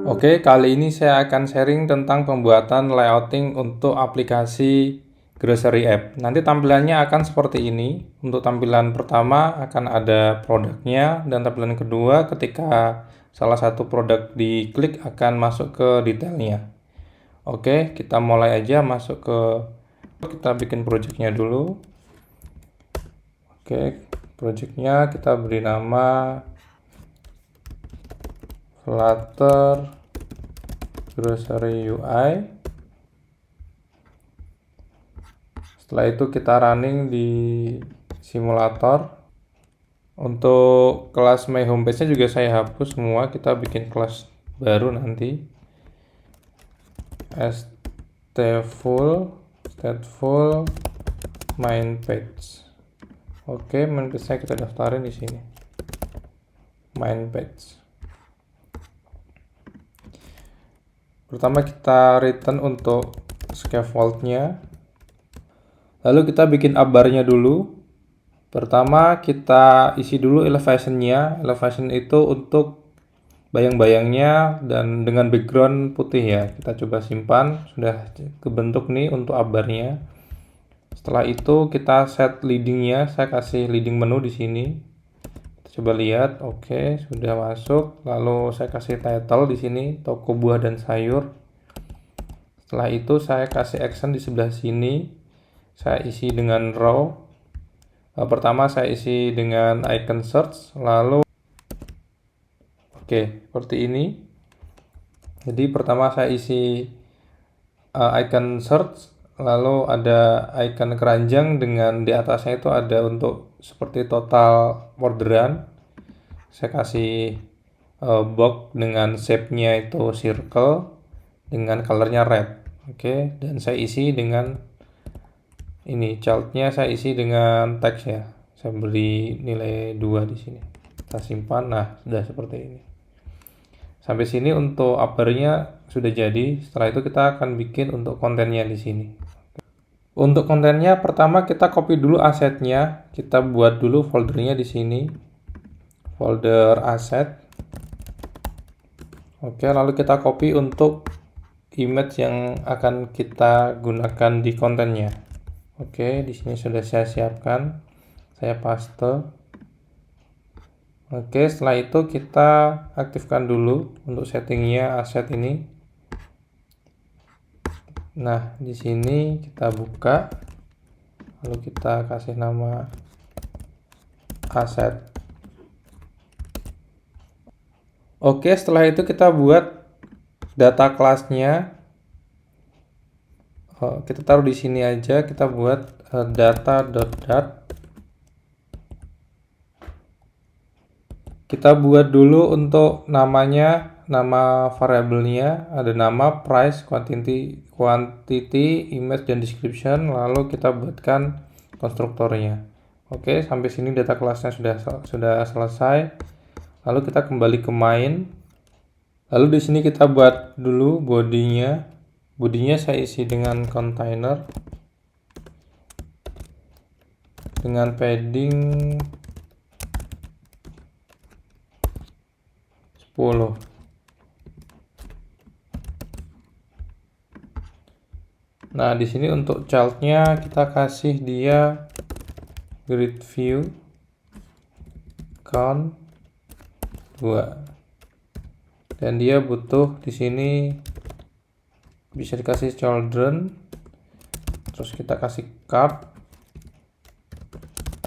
Oke, kali ini saya akan sharing tentang pembuatan layouting untuk aplikasi grocery app. Nanti tampilannya akan seperti ini. Untuk tampilan pertama akan ada produknya, dan tampilan kedua ketika salah satu produk diklik akan masuk ke detailnya. Oke, kita mulai aja masuk ke, kita bikin projectnya dulu. Oke, projectnya kita beri nama Flutter Grocery UI. Setelah itu kita running di simulator. Untuk kelas My Homepage-nya juga saya hapus semua, kita bikin kelas baru nanti. stateful main page. Oke, main page-nya kita daftarin di sini. Main page. Pertama kita return untuk scaffold-nya. Lalu kita bikin up-bar-nya dulu. Pertama kita isi dulu elevation-nya. Elevation itu untuk bayang-bayangnya dan dengan background putih ya. Kita coba simpan, sudah kebentuk nih untuk up-bar-nya. Setelah itu kita set leading-nya. Saya kasih leading menu di sini. Kita coba lihat, oke, sudah masuk. Lalu saya kasih title di sini, toko buah dan sayur. Setelah itu saya kasih action di sebelah sini. Saya isi dengan row. Pertama saya isi dengan icon search, lalu oke, seperti ini. Jadi pertama saya isi icon search, lalu ada icon keranjang dengan di atasnya itu ada untuk seperti total orderan. Saya kasih box dengan shape-nya itu circle dengan colornya red. Oke, dan saya isi dengan ini child-nya, saya isi dengan teks ya. Saya beri nilai 2 di sini. Kita simpan. Nah, sudah seperti ini. Sampai sini untuk upper-nya sudah jadi. Setelah itu kita akan bikin untuk kontennya di sini. Untuk kontennya pertama kita copy dulu asetnya. Kita buat dulu foldernya di sini. Folder aset. Oke, lalu kita copy untuk image yang akan kita gunakan di kontennya. Oke, di sini sudah saya siapkan. Saya paste. Oke, setelah itu kita aktifkan dulu untuk settingnya aset ini. Nah, di sini kita buka. Lalu kita kasih nama aset. Oke, setelah itu kita buat data kelasnya. Kita taruh di sini aja. Kita buat data.dart. Kita buat dulu untuk namanya, nama variabelnya, ada nama, price, quantity, image, dan description. Lalu kita buatkan konstruktornya. Oke, sampai sini data kelasnya sudah selesai. Lalu kita kembali ke main. Lalu di sini kita buat dulu bodinya. Bodinya saya isi dengan container dengan padding 10. Nah, di sini untuk child-nya kita kasih dia grid view count 2. Dan dia butuh di sini bisa dikasih children. Terus kita kasih card.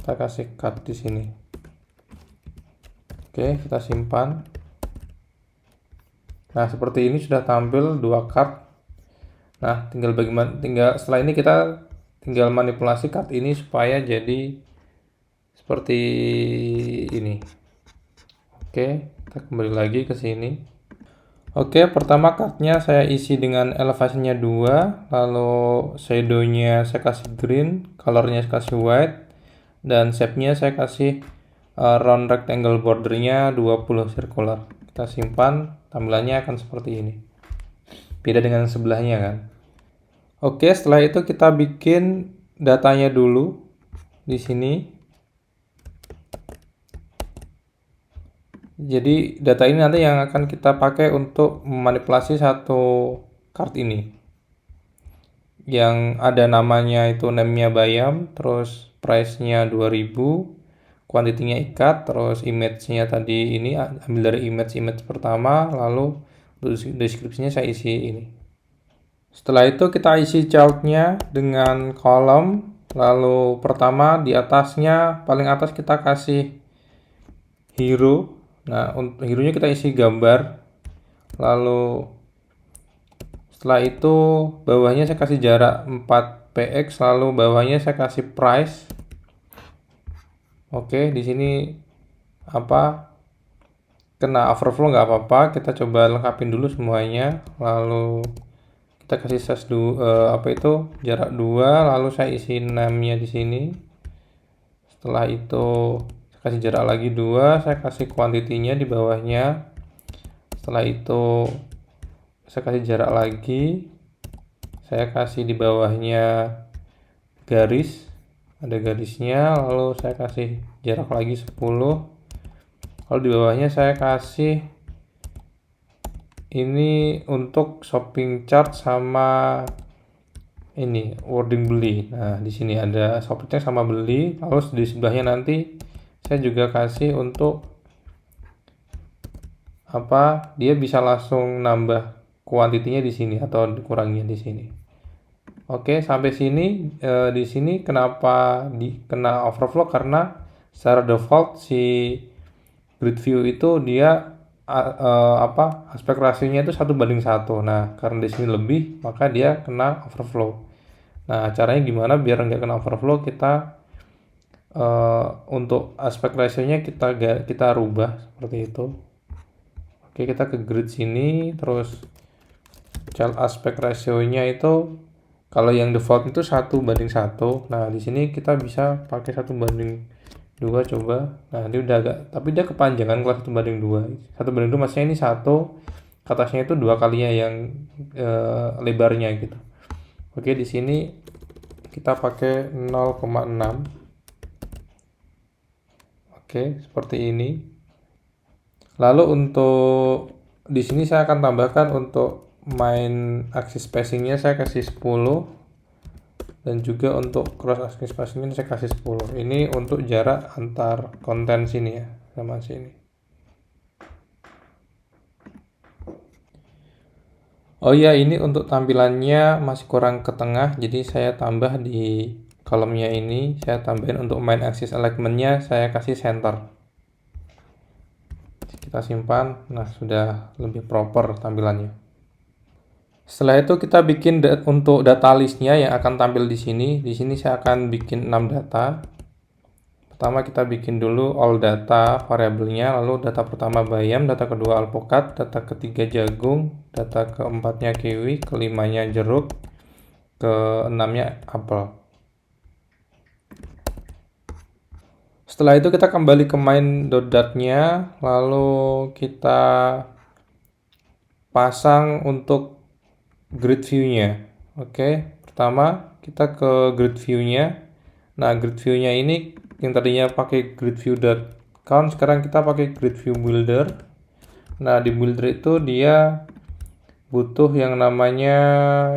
Kita kasih card di sini. Oke, kita simpan. Nah, seperti ini sudah tampil 2 card. Nah, setelah ini kita tinggal manipulasi card ini supaya jadi seperti ini. Oke, kita kembali lagi ke sini. Oke, pertama cardnya saya isi dengan elevation-nya 2, lalu shadow-nya saya kasih green, color-nya saya kasih white, dan shape-nya saya kasih round rectangle border-nya 20 circular. Kita simpan, tampilannya akan seperti ini. Beda dengan sebelahnya kan. Oke, setelah itu kita bikin datanya dulu di sini. Jadi data ini nanti yang akan kita pakai untuk memanipulasi satu card ini. Yang ada namanya itu name-nya Bayam, terus price-nya 2000, quantity-nya ikat, terus image-nya tadi ini ambil dari image pertama, lalu deskripsinya saya isi ini. Setelah itu kita isi chart-nya dengan kolom, lalu pertama di atasnya, paling atas kita kasih hero. Nah, untuk hero-nya kita isi gambar. Lalu setelah itu bawahnya saya kasih jarak 4px, lalu bawahnya saya kasih price. Oke, di sini kena overflow nggak apa-apa, kita coba lengkapin dulu semuanya. Lalu kita kasih size jarak 2, lalu saya isi name-nya di sini. Setelah itu saya kasih jarak lagi 2, saya kasih quantity-nya di bawahnya. Setelah itu saya kasih jarak lagi, saya kasih di bawahnya garis, ada garisnya, lalu saya kasih jarak lagi 10. Lalu di bawahnya saya kasih ini untuk shopping chart sama ini wording beli. Nah, di sini ada shopping chart sama beli. Lalu di sebelahnya nanti saya juga kasih untuk dia bisa langsung nambah kuantitinya di sini atau dikurangnya di sini. Oke, sampai sini di sini kenapa kena overflow, karena secara default si grid view itu dia aspek rasionya itu 1:1. Nah, karena di sini lebih, maka dia kena overflow. Nah, caranya gimana biar nggak kena overflow? Kita untuk aspek rasionya kita rubah seperti itu. Oke, kita ke grid sini, terus child aspect ratio-nya itu kalau yang default itu 1:1. Nah, di sini kita bisa pakai 1:2 coba. Nah, ini udah agak, tapi dia kepanjangan kalau 1:2. 1:2 maksudnya ini 1, ke atasnya itu 2 kalinya yang lebarnya gitu. Oke, di sini kita pakai 0,6. Oke, seperti ini. Lalu untuk di sini saya akan tambahkan untuk main axis spacing-nya saya kasih 10, dan juga untuk cross axis spacing-nya saya kasih 10. Ini untuk jarak antar konten sini ya sama sini. Oh ya, ini untuk tampilannya masih kurang ke tengah, jadi saya tambah di kolomnya ini, saya tambahin untuk main axis alignment-nya saya kasih center. Kita simpan. Nah, sudah lebih proper tampilannya. Setelah itu kita bikin untuk data listnya yang akan tampil di sini. Di sini saya akan bikin 6 data. Pertama kita bikin dulu all data variabelnya, lalu data pertama bayam, data kedua alpukat, data ketiga jagung, data keempatnya kiwi, kelimanya jeruk, keenamnya apel. Setelah itu kita kembali ke main.dat-nya, lalu kita pasang untuk grid view-nya. Oke, pertama kita ke grid view-nya. Nah, grid view-nya ini yang tadinya pakai grid view.count, sekarang kita pakai grid view builder. Nah, di builder itu dia butuh yang namanya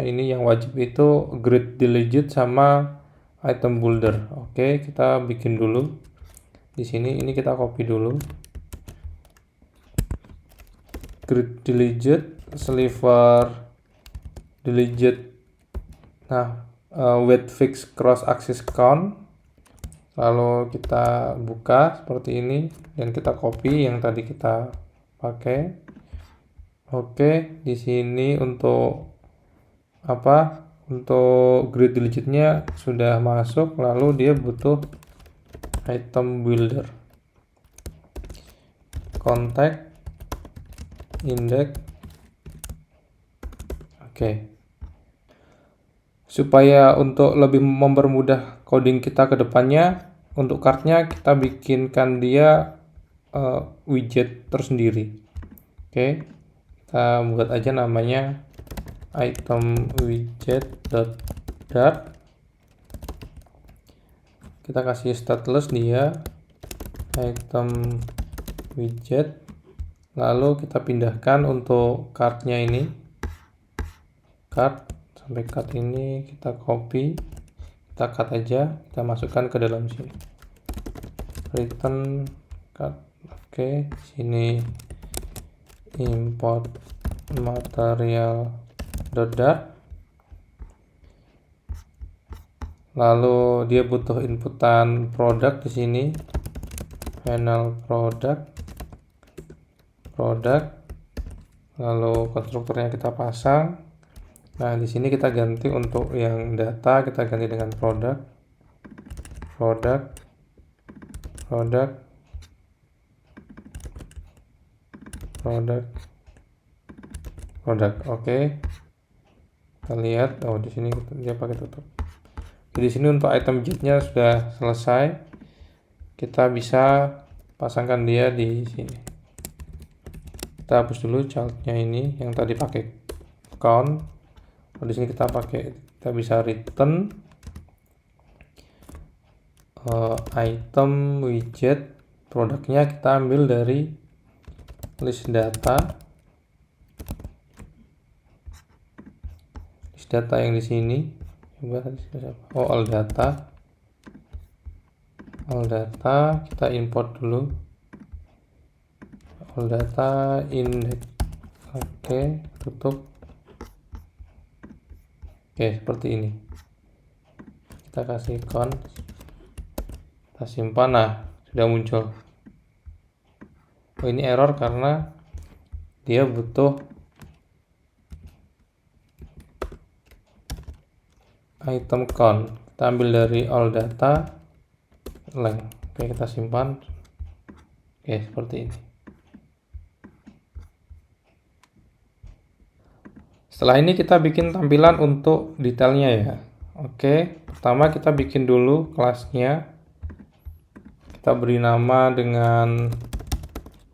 ini, yang wajib itu grid delegate sama item builder. Oke, kita bikin dulu. Di sini ini kita copy dulu. Grid delegate, sliver delegate. Nah, weight fix cross axis count. Lalu kita buka seperti ini dan kita copy yang tadi kita pakai. Oke, di sini untuk untuk grid delegate-nya sudah masuk, lalu dia butuh item builder. Contact index. Oke. Supaya untuk lebih mempermudah coding kita ke depannya, untuk card-nya kita bikinkan dia widget tersendiri. Oke. Kita buat aja namanya item widget.dart. Kita kasih stateless dia item widget. Lalu kita pindahkan untuk cardnya ini, card sampai card ini kita copy, kita cut aja, kita masukkan ke dalam sini. Return card. Oke, sini import material dot. Lalu dia butuh inputan produk di sini. Panel produk. Lalu konstruktornya kita pasang. Nah, di sini kita ganti untuk yang data, kita ganti dengan produk. Oke. Kita lihat, oh di sini dia pakai tutup. Di sini untuk item jet-nya sudah selesai. Kita bisa pasangkan dia di sini. Kita hapus dulu child-nya ini yang tadi pakai count. Di sini kita bisa return item widget, produknya kita ambil dari list data. List data yang di sini. All data, kita import dulu. All data index. Oke, tutup. Oke, seperti ini. Kita kasih count. Kita simpan. Nah, sudah muncul. Oh, ini error karena dia butuh item count. Kita ambil dari all data length. Oke, kita simpan. Oke, seperti ini. Setelah ini kita bikin tampilan untuk detailnya ya. Oke, pertama kita bikin dulu kelasnya. Kita beri nama dengan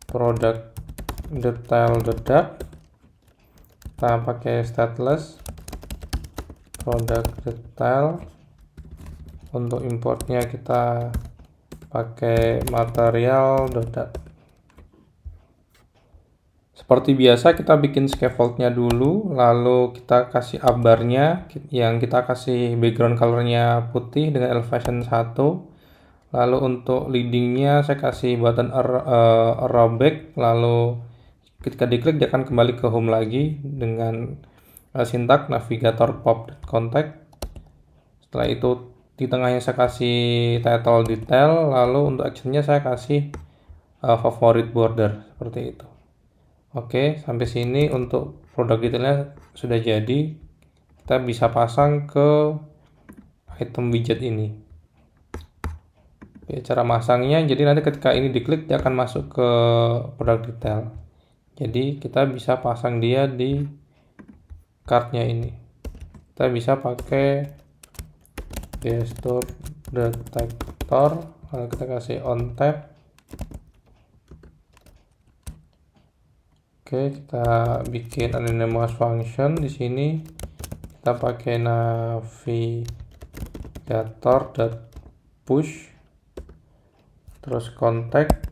product detail dot. Kita pakai stateless product detail. Untuk importnya kita pakai material dot. Seperti biasa kita bikin scaffoldnya dulu, lalu kita kasih abarnya yang kita kasih background colornya putih dengan elevation 1. Lalu untuk leadingnya saya kasih button arrow back, lalu ketika diklik dia akan kembali ke home lagi dengan sintak navigator pop contact. Setelah itu di tengahnya saya kasih title detail, lalu untuk actionnya saya kasih favorite border seperti itu. Oke, sampai sini untuk produk detailnya sudah jadi. Kita bisa pasang ke item widget ini. Oke, cara masangnya, jadi nanti ketika ini diklik dia akan masuk ke produk detail. Jadi kita bisa pasang dia di cardnya ini. Kita bisa pakai gesture detector, lalu kita kasih on tap. Oke, kita bikin anonymous function di sini. Kita pakai navigator.push, terus contact.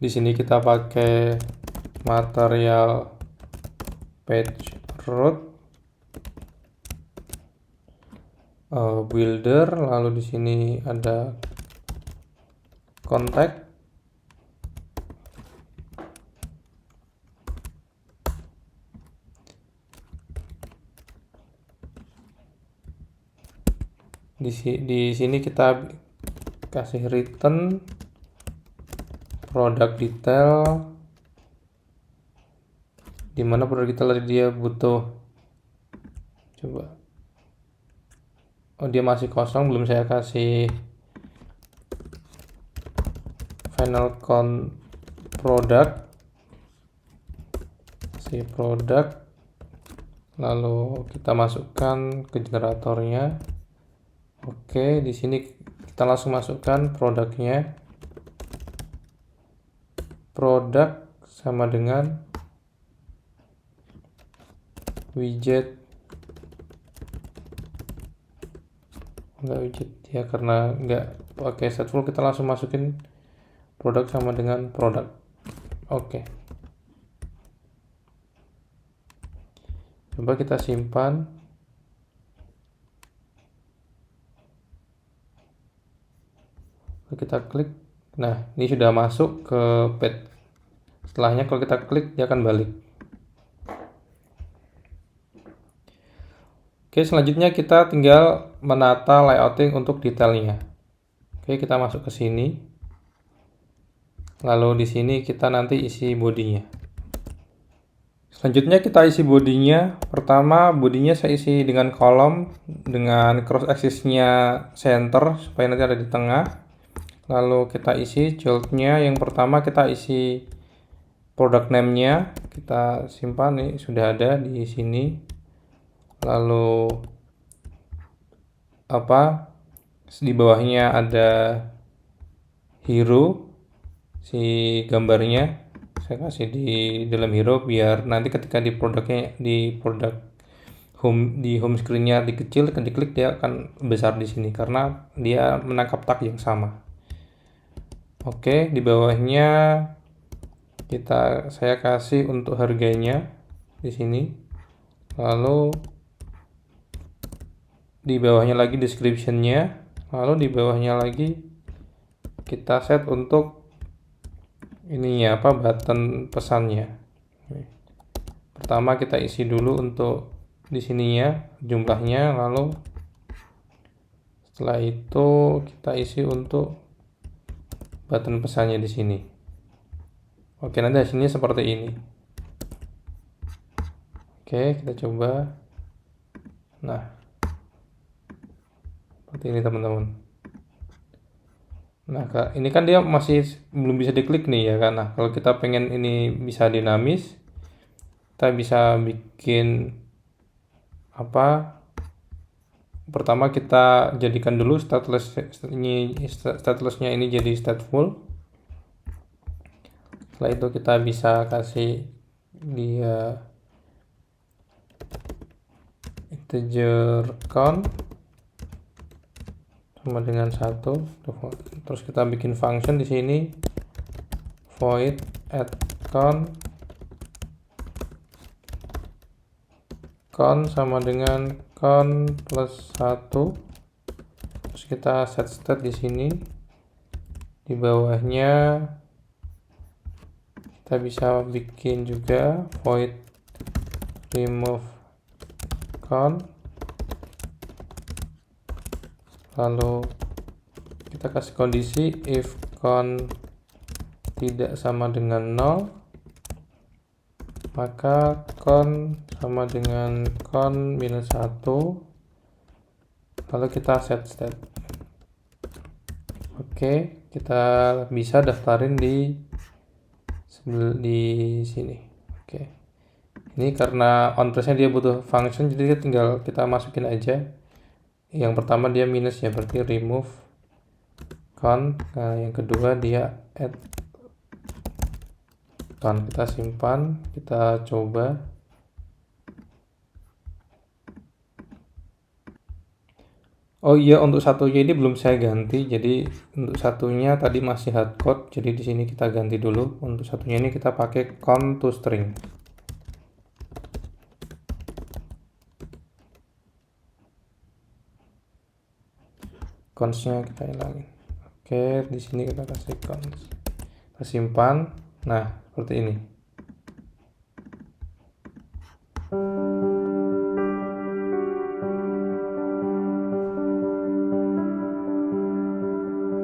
Di sini kita pakai material page route, builder, lalu di sini ada contact. Di sini kita kasih return product detail, dimana produk detail dia butuh, coba, oh dia masih kosong, belum saya kasih final count product, kasih product, lalu kita masukkan ke generatornya. Oke, di sini kita langsung masukkan produknya. Produk sama dengan widget. Enggak widget ya, karena enggak pakai stateful, kita langsung masukin produk sama dengan produk. Oke. Coba kita simpan. Kita klik. Nah, ini sudah masuk ke page. Setelahnya kalau kita klik, dia akan balik. Oke, selanjutnya kita tinggal menata layouting untuk detailnya. Oke, kita masuk ke sini. Lalu di sini kita nanti isi bodinya. Selanjutnya kita isi bodinya. Pertama, bodinya saya isi dengan kolom dengan cross axis-nya center supaya nanti ada di tengah. Lalu kita isi childnya. Yang pertama kita isi product name-nya. Kita simpan nih, sudah ada di sini. Lalu di bawahnya ada hero, si gambarnya saya kasih di dalam hero biar nanti ketika di produk home screen-nya dikecil, diklik dia akan besar di sini karena dia menangkap tag yang sama. Oke, di bawahnya saya kasih untuk harganya di sini. Lalu di bawahnya lagi description-nya. Lalu di bawahnya lagi kita set untuk ininya button pesannya. Pertama kita isi dulu untuk di sininya jumlahnya, lalu setelah itu kita isi untuk button pesannya di sini. Oke, nanti hasilnya seperti ini. Oke, kita coba. Nah, seperti ini teman-teman. Nah, ini kan dia masih belum bisa diklik nih ya kan. Nah, kalau kita pengen ini bisa dinamis, kita bisa bikin pertama kita jadikan dulu statelessnya ini jadi stateful. Setelah itu kita bisa kasih dia integer count sama dengan 1. Terus kita bikin function di sini void add count sama dengan count plus 1. Terus kita set state di sini. Di bawahnya kita bisa bikin juga void remove count. Lalu kita kasih kondisi if count tidak sama dengan 0, maka count sama dengan count minus 1. Lalu kita set state. Oke, kita bisa daftarin di sini. Oke, ini karena on trace-nya dia butuh function, jadi tinggal kita masukin aja. Yang pertama dia minus ya, berarti remove count. Nah, yang kedua dia add count. Kita simpan, kita coba. Oh iya, untuk satunya ini belum saya ganti. Jadi untuk satunya tadi masih hardcode. Jadi di sini kita ganti dulu. Untuk satunya ini kita pakai count to string. Const-nya kita hilangin. Oke, di sini kita kasih const. Kita simpan. Nah, seperti ini.